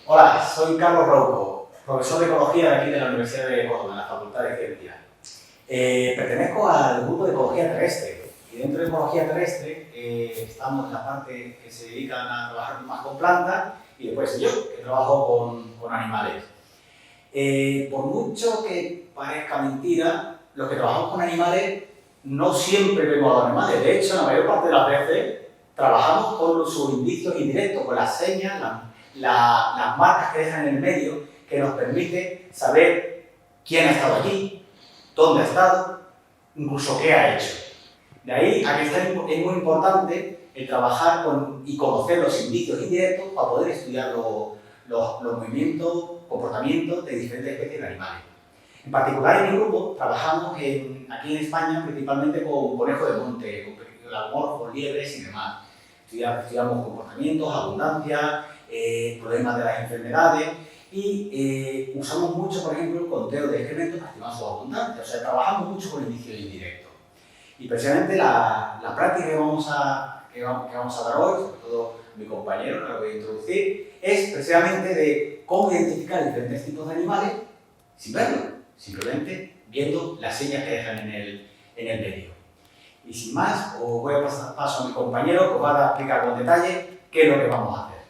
Hola, soy Carlos Rouco, profesor de Ecología de aquí de la Universidad de Córdoba, en la Facultad de Ciencias. Pertenezco al grupo de Ecología Terrestre y dentro de Ecología Terrestre estamos en la parte que se dedican a trabajar más con plantas y después yo, que trabajo con animales. Por mucho que parezca mentira, los que trabajamos con animales no siempre vemos a los animales. De hecho, la mayor parte de las veces trabajamos con sus indicios indirectos, con las señas, las marcas que dejan en el medio, que nos permite saber quién ha estado aquí, dónde ha estado, incluso qué ha hecho. De ahí a que es muy importante el trabajar y conocer los indicios indirectos para poder estudiar los movimientos, comportamientos de diferentes especies de animales. En particular, en mi grupo trabajamos aquí en España principalmente con conejos de monte, con lagomorfos, liebres y demás. Estudiamos comportamientos, abundancia, problemas de las enfermedades y usamos mucho, por ejemplo, el conteo de excrementos para estimar su abundancia. O sea, trabajamos mucho con indicios indirectos. Y precisamente la práctica que vamos a dar hoy, sobre todo mi compañero, que lo voy a introducir, es precisamente de cómo identificar diferentes tipos de animales sin verlos, simplemente viendo las señas que dejan en el medio. Y sin más, os voy a pasar paso a mi compañero que os va a explicar con detalle qué es lo que vamos a hacer.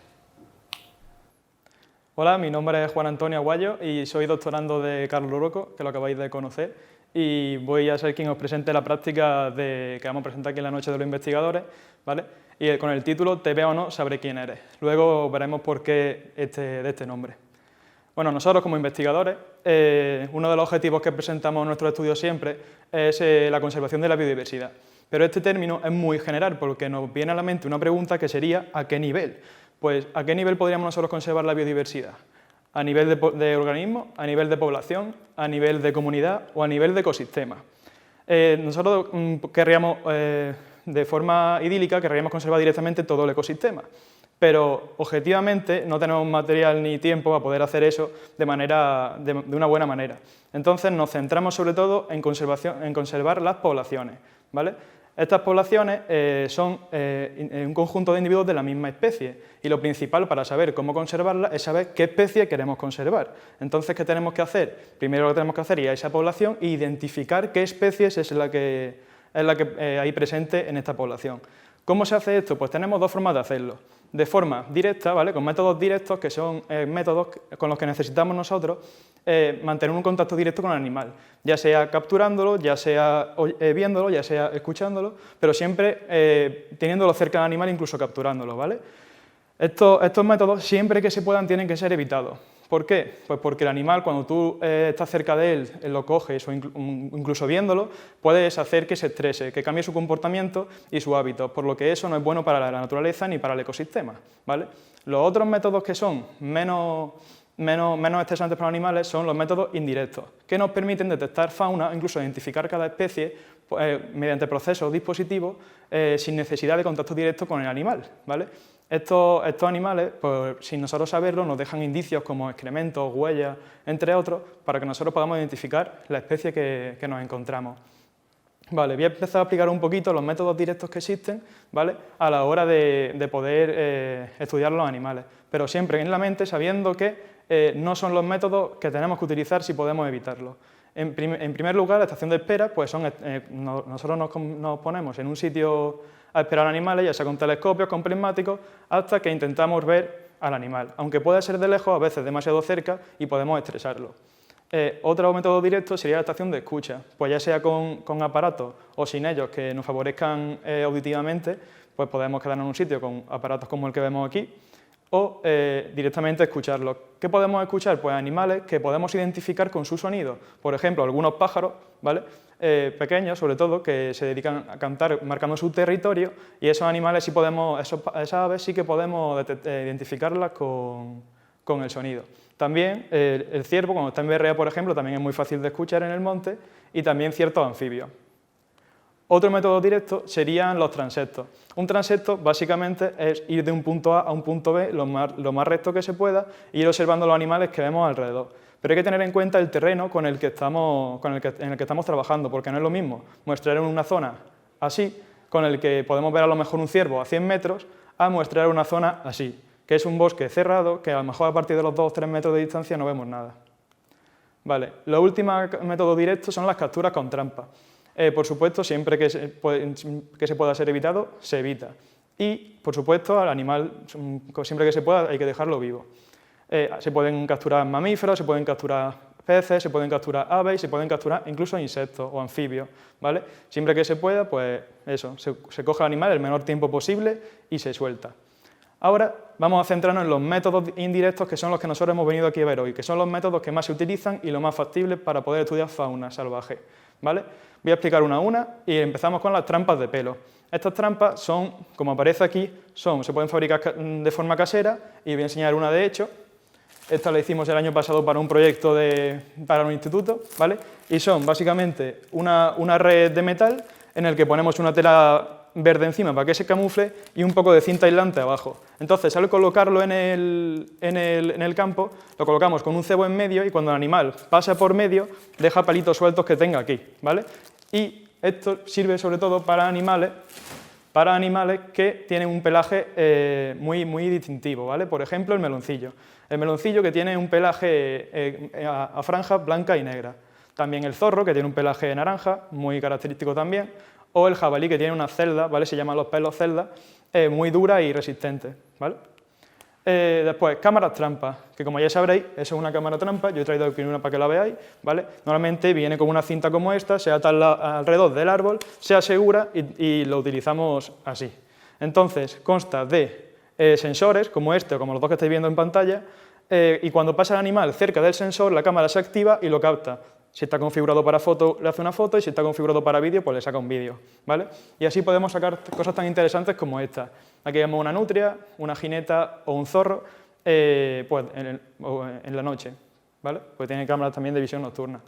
Hola, mi nombre es Juan Antonio Aguayo y soy doctorando de Carlos Rouco, que lo acabáis de conocer, y voy a ser quien os presente la práctica que vamos a presentar aquí en la Noche de los Investigadores, ¿vale? Y con el título Te veo o no, sabré quién eres. Luego veremos por qué de este nombre. Bueno, nosotros como investigadores, uno de los objetivos que presentamos en nuestro estudio siempre es la conservación de la biodiversidad. Pero este término es muy general porque nos viene a la mente una pregunta que sería ¿a qué nivel? Pues ¿a qué nivel podríamos nosotros conservar la biodiversidad? ¿A nivel de organismo, a nivel de población, a nivel de comunidad o a nivel de ecosistema? Nosotros querríamos, de forma idílica, querríamos conservar directamente todo el ecosistema, pero objetivamente no tenemos material ni tiempo para poder hacer eso de una buena manera. Entonces nos centramos sobre todo en conservar las poblaciones, ¿vale? Estas poblaciones son un conjunto de individuos de la misma especie y lo principal para saber cómo conservarlas es saber qué especie queremos conservar. Entonces, ¿qué tenemos que hacer? Primero lo que tenemos que hacer es ir a esa población e identificar qué especies es la que hay presente en esta población. ¿Cómo se hace esto? Pues tenemos dos formas de hacerlo. De forma directa, ¿vale? Con métodos directos, que son métodos con los que necesitamos nosotros mantener un contacto directo con el animal, ya sea capturándolo, ya sea viéndolo, ya sea escuchándolo, pero siempre teniéndolo cerca del animal, incluso capturándolo, ¿vale? Estos métodos, siempre que se puedan, tienen que ser evitados. ¿Por qué? Pues porque el animal, cuando tú estás cerca de él, lo coges o incluso viéndolo, puedes hacer que se estrese, que cambie su comportamiento y su hábito, por lo que eso no es bueno para la naturaleza ni para el ecosistema, ¿vale? Los otros métodos que son menos estresantes para los animales son los métodos indirectos, que nos permiten detectar fauna, incluso identificar cada especie mediante procesos o dispositivos sin necesidad de contacto directo con el animal, ¿vale? Estos animales, pues, sin nosotros saberlo, nos dejan indicios como excrementos, huellas, entre otros, para que nosotros podamos identificar la especie que nos encontramos. Vale, voy a empezar a explicar un poquito los métodos directos que existen, ¿vale?, a la hora de poder estudiar los animales, pero siempre en la mente sabiendo que no son los métodos que tenemos que utilizar si podemos evitarlo. En primer lugar, la estación de espera, pues nosotros nos ponemos en un sitio a esperar animales, ya sea con telescopios, con prismáticos, hasta que intentamos ver al animal, aunque pueda ser de lejos, a veces demasiado cerca, y podemos estresarlo. Otro método directo sería la estación de escucha, pues ya sea con aparatos o sin ellos que nos favorezcan auditivamente, pues podemos quedarnos en un sitio con aparatos como el que vemos aquí, o directamente escucharlos. ¿Qué podemos escuchar? Pues animales que podemos identificar con su sonido. Por ejemplo, algunos pájaros, ¿vale?, pequeños, sobre todo, que se dedican a cantar marcando su territorio, y esos animales esas aves sí que podemos identificarlas con el sonido. También el ciervo, cuando está en berrea, por ejemplo, también es muy fácil de escuchar en el monte, y también ciertos anfibios. Otro método directo serían los transectos. Un transecto básicamente es ir de un punto A a un punto B lo más recto que se pueda e ir observando los animales que vemos alrededor. Pero hay que tener en cuenta el terreno en el que estamos trabajando, porque no es lo mismo muestrear en una zona así, con el que podemos ver a lo mejor un ciervo a 100 metros, a muestrear una zona así, que es un bosque cerrado, que a lo mejor a partir de los 2 o 3 metros de distancia no vemos nada. Vale, los últimos métodos directos son las capturas con trampa. Por supuesto, siempre que se pueda ser evitado, se evita. Y, por supuesto, al animal, siempre que se pueda, hay que dejarlo vivo. Se pueden capturar mamíferos, se pueden capturar peces, se pueden capturar aves y se pueden capturar incluso insectos o anfibios, ¿vale? Siempre que se pueda, pues eso, se coge al animal el menor tiempo posible y se suelta. Ahora vamos a centrarnos en los métodos indirectos, que son los que nosotros hemos venido aquí a ver hoy, que son los métodos que más se utilizan y los más factibles para poder estudiar fauna salvaje, ¿vale? Voy a explicar una a una y empezamos con las trampas de pelo. Estas trampas son, como aparece aquí, se pueden fabricar de forma casera y voy a enseñar una de hecho. Esta la hicimos el año pasado para un proyecto para un instituto, ¿vale? Y son básicamente una red de metal en el que ponemos una tela verde encima para que se camufle y un poco de cinta aislante abajo. Entonces, al colocarlo en el campo, lo colocamos con un cebo en medio y cuando el animal pasa por medio, deja palitos sueltos que tenga aquí, ¿vale? Y esto sirve sobre todo para animales que tienen un pelaje muy distintivo, ¿vale? Por ejemplo, el meloncillo. El meloncillo que tiene un pelaje a franjas blanca y negra. También el zorro, que tiene un pelaje naranja, muy característico también. O el jabalí, que tiene unas celdas, ¿vale? Se llaman los pelos celdas, muy duras y resistentes, ¿vale? Después, cámaras trampas, que como ya sabréis, eso es una cámara trampa, yo he traído aquí una para que la veáis, ¿vale? Normalmente viene con una cinta como esta, se ata alrededor del árbol, se asegura y lo utilizamos así. Entonces, consta de sensores, como este o como los dos que estáis viendo en pantalla, y cuando pasa el animal cerca del sensor, la cámara se activa y lo capta. Si está configurado para foto, le hace una foto, y si está configurado para vídeo, pues le saca un vídeo, ¿vale? Y así podemos sacar cosas tan interesantes como esta. Aquí vemos una nutria, una jineta o un zorro, pues en la noche, ¿vale? Pues tiene cámaras también de visión nocturna.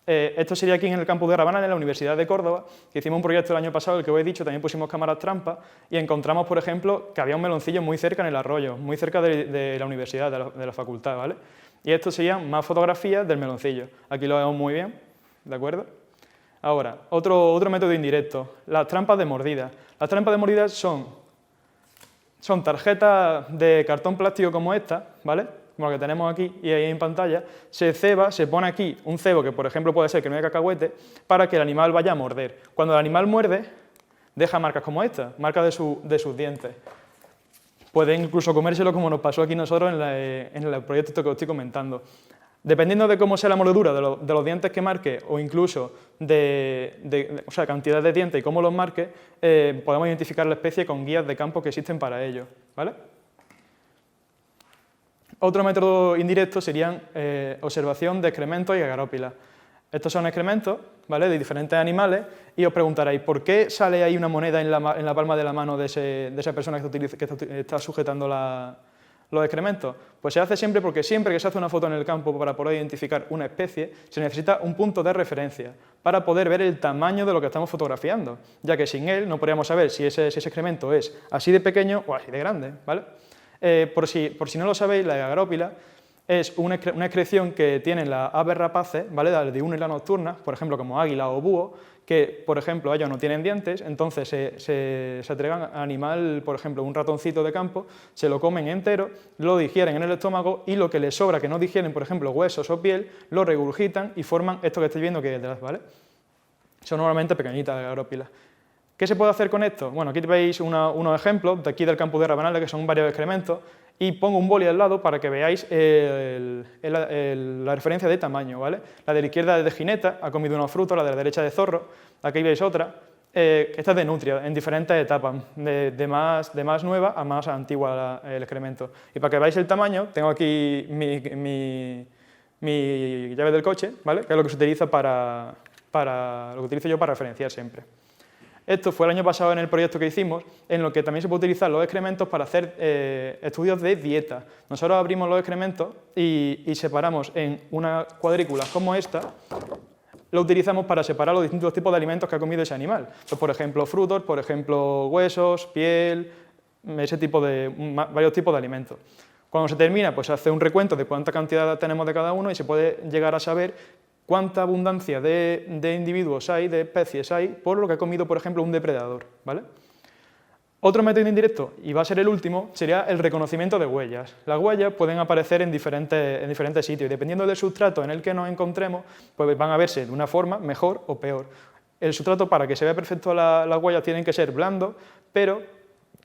Esto sería aquí en el campus de Rabanal, en la Universidad de Córdoba, que hicimos un proyecto el año pasado, el que os he dicho, también pusimos cámaras trampa, y encontramos, por ejemplo, que había un meloncillo muy cerca en el arroyo, muy cerca de la universidad, de la facultad, ¿vale? Y esto serían más fotografías del meloncillo. Aquí lo vemos muy bien, ¿de acuerdo? Ahora, otro método indirecto, las trampas de mordida. Las trampas de mordida son tarjetas de cartón plástico como esta, ¿vale? Como la que tenemos aquí y ahí en pantalla, se ceba, se pone aquí un cebo que, por ejemplo, puede ser que no haya cacahuete, para que el animal vaya a morder. Cuando el animal muerde, deja marcas como esta, marcas de sus dientes. Pueden incluso comérselo como nos pasó aquí nosotros en el proyecto que os estoy comentando. Dependiendo de cómo sea la mordedura de los dientes que marque o incluso o sea, cantidad de dientes y cómo los marque, podemos identificar la especie con guías de campo que existen para ello, ¿vale? Otro método indirecto serían observación de excrementos y agarópilas. Estos son excrementos, ¿vale?, de diferentes animales, y os preguntaréis, ¿por qué sale ahí una moneda en la palma de la mano de esa persona que está sujetando los excrementos? Pues se hace siempre porque siempre que se hace una foto en el campo para poder identificar una especie, se necesita un punto de referencia para poder ver el tamaño de lo que estamos fotografiando, ya que sin él no podríamos saber si ese excremento es así de pequeño o así de grande, ¿vale? Por si no lo sabéis, la agarópila es una excreción que tienen las aves rapaces, ¿vale?, las diurnas y las nocturnas, por ejemplo, como águila o búho, que, por ejemplo, ellos no tienen dientes, entonces se atregan al animal, por ejemplo, un ratoncito de campo, se lo comen entero, lo digieren en el estómago y lo que les sobra, que no digieren, por ejemplo, huesos o piel, lo regurgitan y forman esto que estáis viendo que es detrás, ¿vale? Son normalmente pequeñitas las agarópilas. ¿Qué se puede hacer con esto? Bueno, aquí veis unos ejemplos de aquí del campus de Rabanal, que son varios excrementos, y pongo un boli al lado para que veáis la referencia de tamaño, ¿vale? La de la izquierda es de jineta, ha comido unos frutos, la de la derecha de zorro, aquí veis otra, esta es de nutria, en diferentes etapas, de más nueva a más antigua el excremento. Y para que veáis el tamaño, tengo aquí mi llave del coche, ¿vale?, que es lo que se utiliza lo que utilizo yo para referenciar siempre. Esto fue el año pasado en el proyecto que hicimos, en lo que también se puede utilizar los excrementos para hacer estudios de dieta. Nosotros abrimos los excrementos y separamos en unas cuadrículas como esta lo utilizamos para separar los distintos tipos de alimentos que ha comido ese animal. Pues, por ejemplo, frutos, por ejemplo, huesos, piel, varios tipos de alimentos. Cuando se termina, pues se hace un recuento de cuánta cantidad tenemos de cada uno y se puede llegar a saber cuánta abundancia de individuos hay, de especies hay, por lo que ha comido, por ejemplo, un depredador, ¿vale? Otro método indirecto, y va a ser el último, sería el reconocimiento de huellas. Las huellas pueden aparecer en diferentes sitios y dependiendo del sustrato en el que nos encontremos, pues van a verse de una forma mejor o peor. El sustrato, para que se vea perfecto las huellas, tienen que ser blandos, pero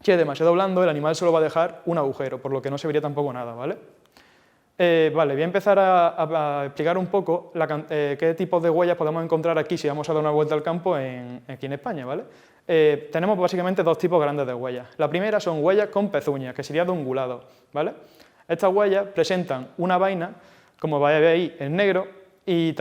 si es demasiado blando, el animal solo va a dejar un agujero, por lo que no se vería tampoco nada, ¿vale? Vale, voy a empezar a explicar un poco qué tipos de huellas podemos encontrar aquí si vamos a dar una vuelta al campo aquí en España, ¿vale? Tenemos básicamente dos tipos grandes de huellas. La primera son huellas con pezuñas, que sería de ungulado, ¿vale? Estas huellas presentan una vaina, como vais a ver ahí en negro, y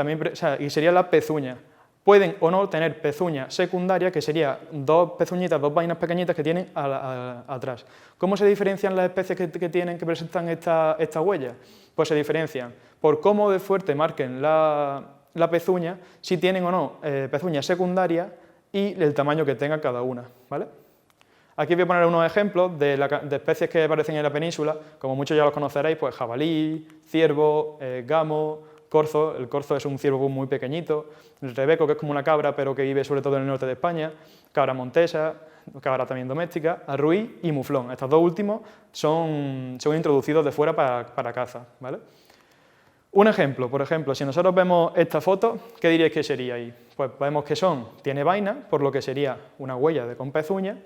sería la pezuña. Pueden o no tener pezuña secundaria, que sería dos pezuñitas, dos vainas pequeñitas que tienen atrás. ¿Cómo se diferencian las especies que presentan esta huella? Pues se diferencian por cómo de fuerte marquen la pezuña, si tienen o no pezuña secundaria y el tamaño que tenga cada una, ¿vale? Aquí voy a poner unos ejemplos de especies que aparecen en la península, como muchos ya los conoceréis, pues jabalí, ciervo, gamo, corzo. El corzo es un ciervo muy pequeñito, el rebeco, que es como una cabra, pero que vive sobre todo en el norte de España, cabra montesa, cabra también doméstica, arruí y muflón. Estos dos últimos son introducidos de fuera para caza, ¿vale? Un ejemplo, por ejemplo, si nosotros vemos esta foto, ¿qué diríais que sería ahí? Pues vemos que tiene vaina, por lo que sería una huella con pezuña,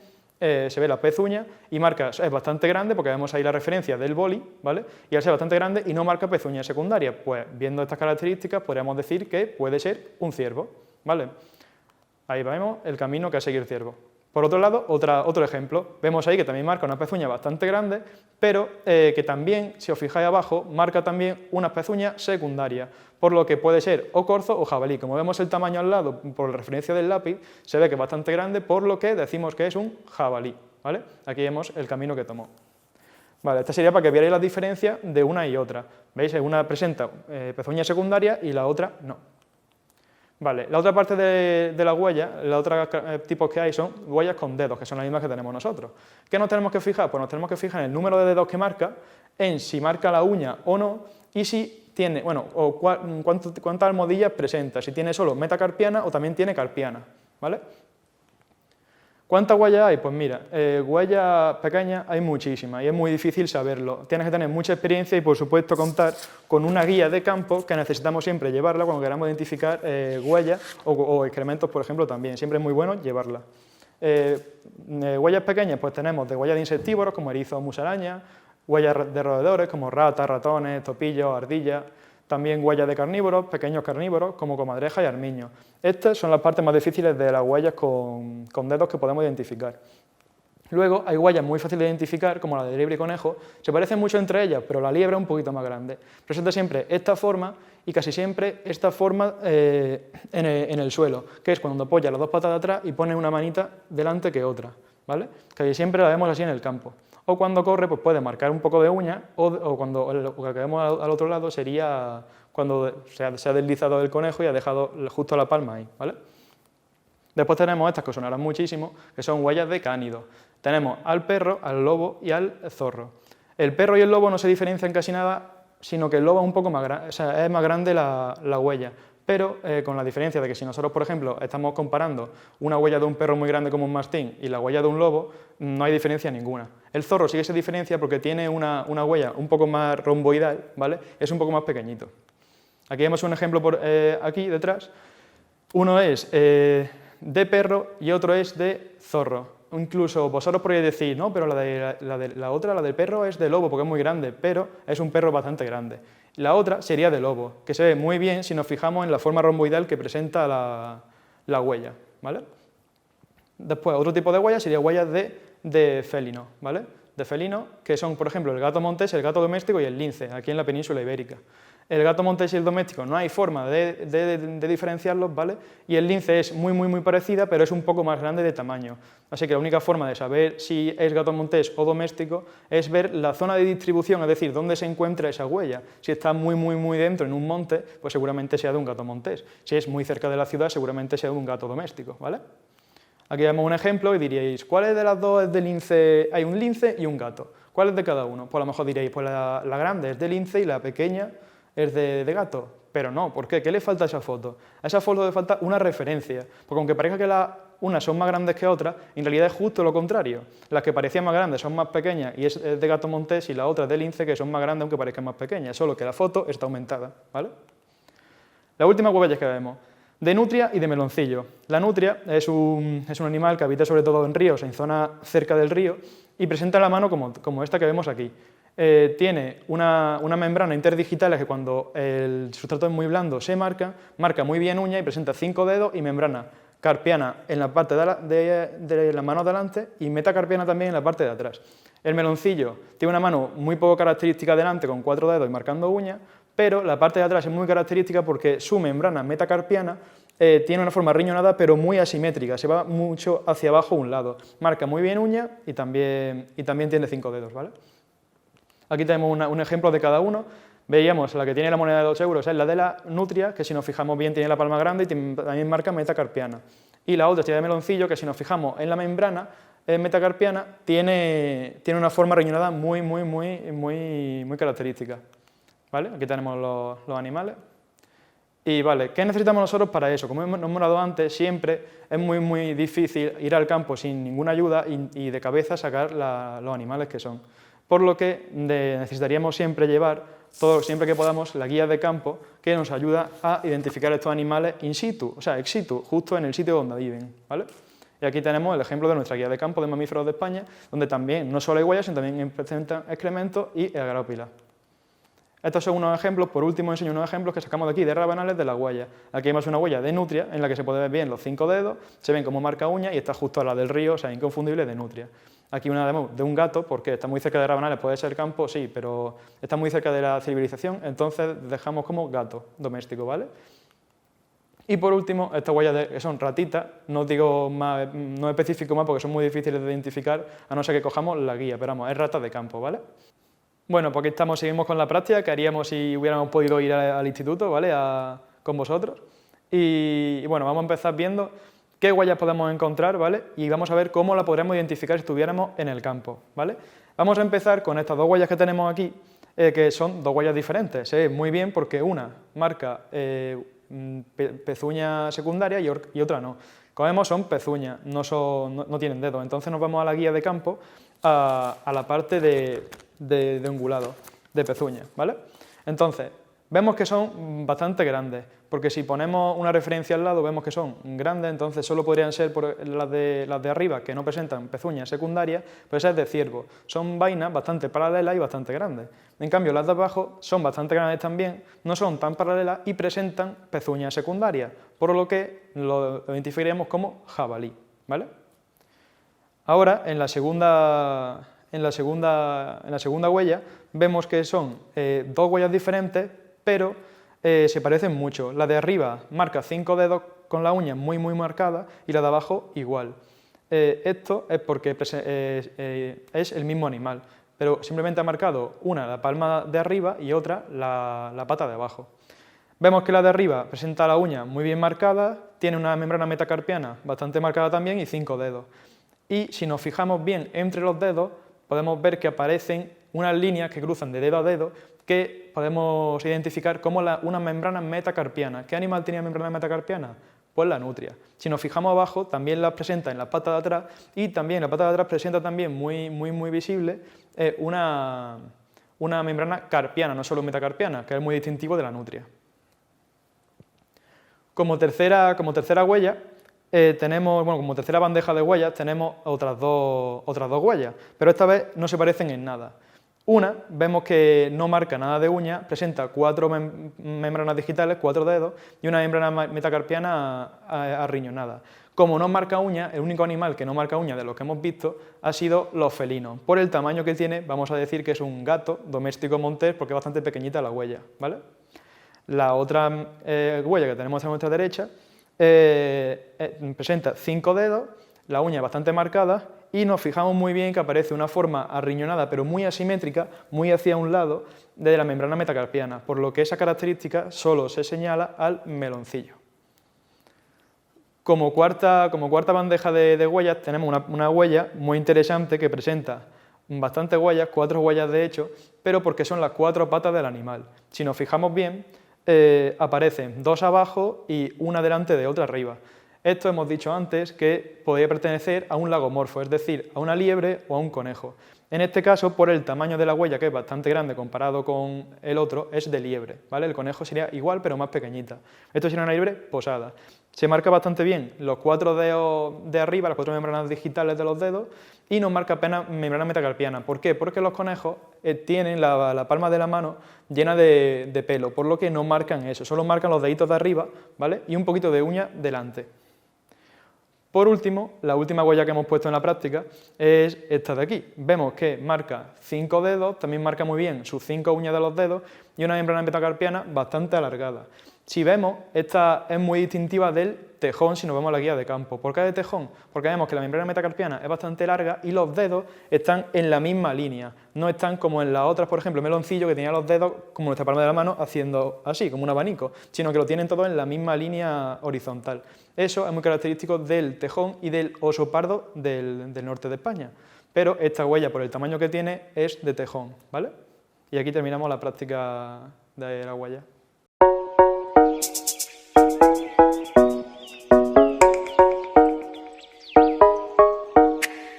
se ve la pezuña y marca, es bastante grande, porque vemos ahí la referencia del boli, ¿vale? Y al ser bastante grande y no marca pezuña secundaria, pues viendo estas características podríamos decir que puede ser un ciervo, ¿vale? Ahí vemos el camino que ha seguido el ciervo. Por otro lado, otro ejemplo, vemos ahí que también marca una pezuña bastante grande, pero que también, si os fijáis abajo, marca también una pezuña secundaria, por lo que puede ser o corzo o jabalí. Como vemos el tamaño al lado, por la referencia del lápiz, se ve que es bastante grande, por lo que decimos que es un jabalí, ¿vale? Aquí vemos el camino que tomó. Vale, esta sería para que vierais las diferencias de una y otra. ¿Veis? Una presenta pezuña secundaria y la otra no. Vale, la otra parte de la huella, los otros tipos que hay son huellas con dedos, que son las mismas que tenemos nosotros. ¿Qué nos tenemos que fijar? Pues nos tenemos que fijar en el número de dedos que marca, en si marca la uña o no, y si tiene, cuántas almohadillas presenta, si tiene solo metacarpiana o también tiene carpiana, ¿vale? ¿Cuántas huellas hay? Pues mira, huellas pequeñas hay muchísimas y es muy difícil saberlo. Tienes que tener mucha experiencia y, por supuesto, contar con una guía de campo que necesitamos siempre llevarla cuando queramos identificar huellas o excrementos, por ejemplo, también. Siempre es muy bueno llevarla. Huellas pequeñas, pues tenemos de huellas de insectívoros como erizos o musarañas, huellas de roedores como ratas, ratones, topillos, ardillas. También huellas de carnívoros, pequeños carnívoros, como comadrejas y armiños. Estas son las partes más difíciles de las huellas con dedos que podemos identificar. Luego hay huellas muy fáciles de identificar, como la de liebre y conejo. Se parecen mucho entre ellas, pero la liebre es un poquito más grande. Presenta siempre esta forma y casi siempre esta forma en el suelo, que es cuando apoya las dos patas de atrás y pone una manita delante que otra, ¿vale? Casi siempre la vemos así en el campo. O cuando corre, pues puede marcar un poco de uña, o cuando lo que vemos al otro lado sería cuando se ha deslizado el conejo y ha dejado justo la palma ahí, ¿vale? Después tenemos estas que os sonarán muchísimo, que son huellas de cánido. Tenemos al perro, al lobo y al zorro. El perro y el lobo no se diferencian casi nada, sino que el lobo es un poco más grande, o sea, es más grande la huella. Pero con la diferencia de que si nosotros, por ejemplo, estamos comparando una huella de un perro muy grande como un mastín y la huella de un lobo, no hay diferencia ninguna. El zorro sí que se diferencia porque tiene una huella un poco más romboidal, ¿vale? Es un poco más pequeñito. Aquí vemos un ejemplo aquí detrás. Uno es de perro y otro es de zorro. Incluso vosotros podríais decir, no, pero la otra, la del perro, es de lobo porque es muy grande, pero es un perro bastante grande. La otra sería de lobo, que se ve muy bien si nos fijamos en la forma romboidal que presenta la huella, ¿vale? Después, otro tipo de huella sería huellas de félino, ¿vale? de felinos, que son, por ejemplo, el gato montés, el gato doméstico y el lince, aquí en la península ibérica. El gato montés y el doméstico no hay forma de diferenciarlos, ¿vale? Y el lince es muy parecida, pero es un poco más grande de tamaño. Así que la única forma de saber si es gato montés o doméstico es ver la zona de distribución, es decir, dónde se encuentra esa huella. Si está muy dentro, en un monte, pues seguramente sea de un gato montés. Si es muy cerca de la ciudad, seguramente sea de un gato doméstico, ¿vale? Aquí vemos un ejemplo y diríais, ¿cuál de las dos es de lince? Hay un lince y un gato. ¿Cuál es de cada uno? Pues a lo mejor diréis, pues la grande es de lince y la pequeña es de gato, pero no, ¿por qué? ¿Qué le falta a esa foto? A esa foto le falta una referencia, porque aunque parezca que unas son más grandes que otras, en realidad es justo lo contrario. Las que parecían más grandes son más pequeñas y es de gato montés, y la otra es de lince, que son más grandes aunque parezcan más pequeñas, solo que la foto está aumentada, ¿vale? Las últimas huellas que vemos, de nutria y de meloncillo. La nutria es un animal que habita sobre todo en ríos, en zonas cerca del río, y presenta la mano como esta que vemos aquí. Tiene una membrana interdigital que cuando el sustrato es muy blando se marca muy bien uña y presenta 5 dedos y membrana carpiana en la parte de la mano delante y metacarpiana también en la parte de atrás. El meloncillo tiene una mano muy poco característica delante con 4 dedos y marcando uñas, pero la parte de atrás es muy característica porque su membrana metacarpiana tiene una forma riñonada pero muy asimétrica, se va mucho hacia abajo un lado, marca muy bien uña y también tiene 5 dedos, ¿vale? Aquí tenemos un ejemplo de cada uno. Veíamos la que tiene la moneda de 2 euros es la de la nutria, que si nos fijamos bien tiene la palma grande y también marca metacarpiana. Y la otra es la de meloncillo, que si nos fijamos en la membrana metacarpiana tiene una forma riñonada muy característica. ¿Vale? Aquí tenemos los animales. Y vale, ¿qué necesitamos nosotros para eso? Como hemos hablado antes, siempre es muy difícil ir al campo sin ninguna ayuda y de cabeza sacar los animales que son. Por lo que necesitaríamos siempre llevar, siempre que podamos, la guía de campo que nos ayuda a identificar estos animales in situ, o sea, ex situ, justo en el sitio donde viven, ¿vale? Y aquí tenemos el ejemplo de nuestra guía de campo de mamíferos de España, donde también no solo hay huellas, sino también presentan excrementos y agrópilas. Estos son unos ejemplos, por último enseño unos ejemplos que sacamos de aquí, de rabanales de las huellas. Aquí vemos una huella de nutria, en la que se puede ver bien los 5 dedos, se ven como marca uña y está justo a la del río, o sea, inconfundible de nutria. Aquí una de un gato, porque está muy cerca de rabanales, puede ser campo, sí, pero está muy cerca de la civilización, entonces dejamos como gato doméstico, ¿vale? Y por último, estas huellas que son ratitas, no digo más, no especifico más porque son muy difíciles de identificar, a no ser que cojamos la guía, pero vamos, es rata de campo, ¿vale? Bueno, pues aquí estamos, seguimos con la práctica que haríamos si hubiéramos podido ir al instituto, ¿vale? Con vosotros. Y bueno, vamos a empezar viendo qué huellas podemos encontrar, ¿vale? Y vamos a ver cómo la podremos identificar si estuviéramos en el campo, ¿vale? Vamos a empezar con estas dos huellas que tenemos aquí, que son dos huellas diferentes. Se ve muy bien porque una marca pezuña secundaria y otra no. Como vemos son pezuñas, no tienen dedos. Entonces nos vamos a la guía de campo, a la parte de ungulado, de pezuña, ¿vale? Entonces, vemos que son bastante grandes, porque si ponemos una referencia al lado vemos que son grandes, entonces solo podrían ser las de arriba, que no presentan pezuñas secundarias, pues es de ciervo. Son vainas bastante paralelas y bastante grandes. En cambio, las de abajo son bastante grandes también, no son tan paralelas y presentan pezuñas secundarias, por lo que lo identificaríamos como jabalí, ¿vale? Ahora, en la segunda huella vemos que son dos huellas diferentes, pero se parecen mucho. La de arriba marca 5 dedos con la uña muy marcada y la de abajo igual. Esto es porque es el mismo animal, pero simplemente ha marcado una la palma de arriba y otra la pata de abajo. Vemos que la de arriba presenta la uña muy bien marcada, tiene una membrana metacarpiana bastante marcada también y 5 dedos. Y si nos fijamos bien entre los dedos, podemos ver que aparecen unas líneas que cruzan de dedo a dedo que podemos identificar como una membrana metacarpiana. ¿Qué animal tenía membrana metacarpiana? Pues la nutria. Si nos fijamos abajo, también las presenta en la pata de atrás y también la pata de atrás presenta también muy visible una membrana carpiana, no solo metacarpiana, que es muy distintivo de la nutria. Como tercera huella, como tercera bandeja de huellas tenemos otras dos huellas, pero esta vez no se parecen en nada. Una, vemos que no marca nada de uña, presenta 4 membranas digitales, 4 dedos, y una membrana metacarpiana arriñonada. Como no marca uña, el único animal que no marca uña de los que hemos visto ha sido los felinos. Por el tamaño que tiene, vamos a decir que es un gato doméstico montés porque es bastante pequeñita la huella, ¿vale? La otra huella que tenemos a nuestra derecha presenta 5 dedos, la uña es bastante marcada y nos fijamos muy bien que aparece una forma arriñonada pero muy asimétrica, muy hacia un lado de la membrana metacarpiana, por lo que esa característica solo se señala al meloncillo. Como cuarta bandeja de huellas tenemos una huella muy interesante que presenta bastantes huellas, 4 huellas de hecho, pero porque son las 4 patas del animal. Si nos fijamos bien, aparecen 2 abajo y una delante de otra arriba. Esto hemos dicho antes que podría pertenecer a un lagomorfo, es decir, a una liebre o a un conejo. En este caso, por el tamaño de la huella, que es bastante grande comparado con el otro, es de liebre, ¿vale? El conejo sería igual, pero más pequeñita. Esto sería una liebre posada. Se marca bastante bien los 4 dedos de arriba, las 4 membranas digitales de los dedos, y nos marca apenas membrana metacarpiana. ¿Por qué? Porque los conejos tienen la palma de la mano llena de pelo, por lo que no marcan eso, solo marcan los deditos de arriba, ¿vale? Y un poquito de uña delante. Por último, la última huella que hemos puesto en la práctica es esta de aquí. Vemos que marca 5 dedos, también marca muy bien sus 5 uñas de los dedos y una membrana metacarpiana bastante alargada. Si vemos, esta es muy distintiva del tejón si nos vemos la guía de campo. ¿Por qué de tejón? Porque vemos que la membrana metacarpiana es bastante larga y los dedos están en la misma línea. No están como en las otras, por ejemplo, el meloncillo que tenía los dedos como nuestra palma de la mano haciendo así, como un abanico, sino que lo tienen todos en la misma línea horizontal. Eso es muy característico del tejón y del oso pardo del norte de España. Pero esta huella, por el tamaño que tiene, es de tejón, ¿vale? Y aquí terminamos la práctica de la huella.